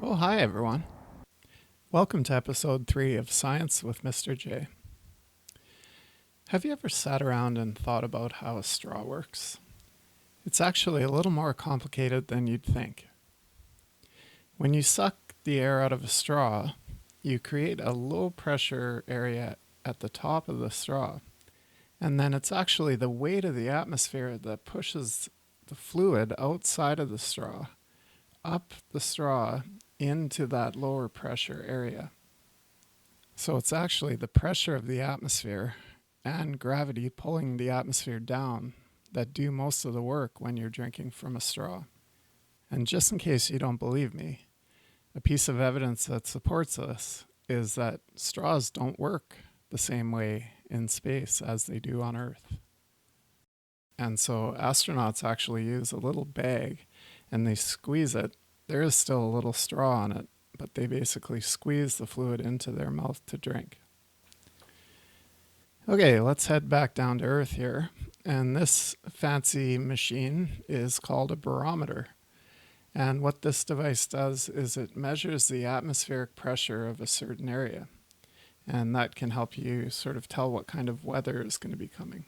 Oh, hi everyone. Welcome to episode 3 of Science with Mr. J. Have you ever sat around and thought about how a straw works? It's actually a little more complicated than you'd think. When you suck the air out of a straw, you create a low pressure area at the top of the straw. And then it's actually the weight of the atmosphere that pushes the fluid outside of the straw, up the straw into that lower pressure area. So it's actually the pressure of the atmosphere and gravity pulling the atmosphere down that do most of the work when you're drinking from a straw. And just in case you don't believe me, a piece of evidence that supports this is that straws don't work the same way in space as they do on Earth. And so astronauts actually use a little bag and they squeeze it. There is still a little straw on it, but they basically squeeze the fluid into their mouth to drink. Okay, let's head back down to Earth here. And this fancy machine is called a barometer. And what this device does is it measures the atmospheric pressure of a certain area. And that can help you sort of tell what kind of weather is going to be coming.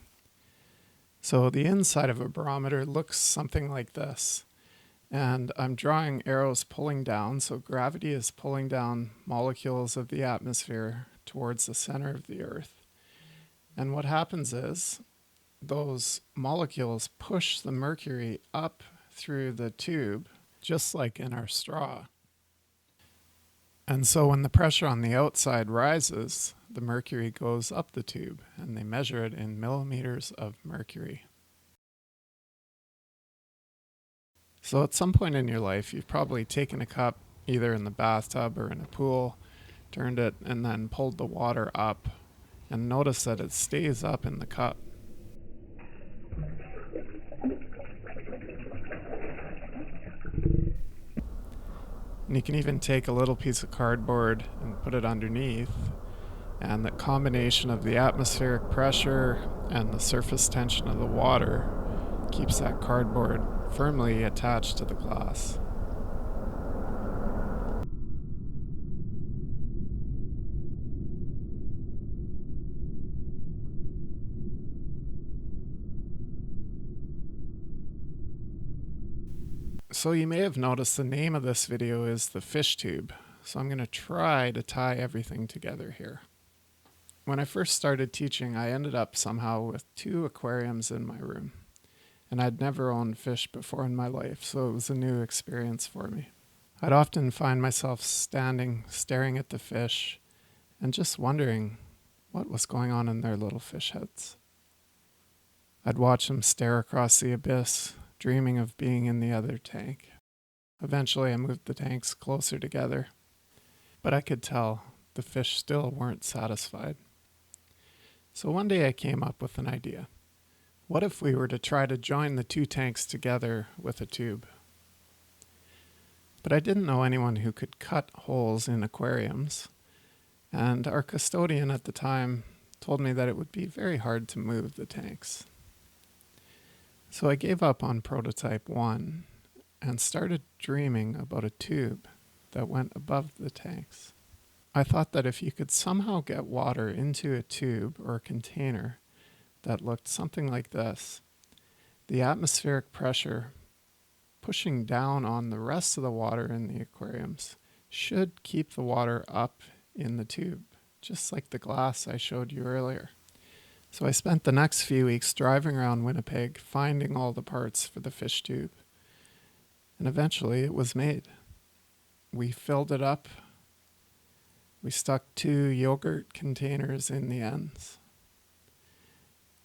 So the inside of a barometer looks something like this. And I'm drawing arrows pulling down, so gravity is pulling down molecules of the atmosphere towards the center of the Earth. And what happens is those molecules push the mercury up through the tube, just like in our straw. And so when the pressure on the outside rises, the mercury goes up the tube, and they measure it in millimeters of mercury. So at some point in your life, you've probably taken a cup, either in the bathtub or in a pool, turned it, and then pulled the water up, and noticed that it stays up in the cup. And you can even take a little piece of cardboard and put it underneath, and the combination of the atmospheric pressure and the surface tension of the water keeps that cardboard firmly attached to the glass. So you may have noticed the name of this video is the fish tube. So I'm going to try to tie everything together here. When I first started teaching, I ended up somehow with 2 aquariums in my room. And I'd never owned fish before in my life, so it was a new experience for me. I'd often find myself standing, staring at the fish, and just wondering what was going on in their little fish heads. I'd watch them stare across the abyss, dreaming of being in the other tank. Eventually I moved the tanks closer together, but I could tell the fish still weren't satisfied. So one day I came up with an idea. What if we were to try to join the 2 tanks together with a tube? But I didn't know anyone who could cut holes in aquariums, and our custodian at the time told me that it would be very hard to move the tanks. So I gave up on prototype 1 and started dreaming about a tube that went above the tanks. I thought that if you could somehow get water into a tube or a container that looked something like this, the atmospheric pressure pushing down on the rest of the water in the aquariums should keep the water up in the tube, just like the glass I showed you earlier. So I spent the next few weeks driving around Winnipeg, finding all the parts for the fish tube. And eventually it was made. We filled it up. We stuck 2 yogurt containers in the ends.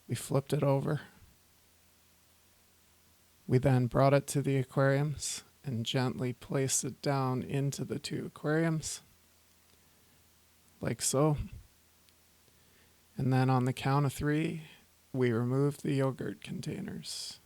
We flipped it over. We then brought it to the aquariums and gently placed it down into the 2 aquariums, like so. And then on the count of 3, we removed the yogurt containers.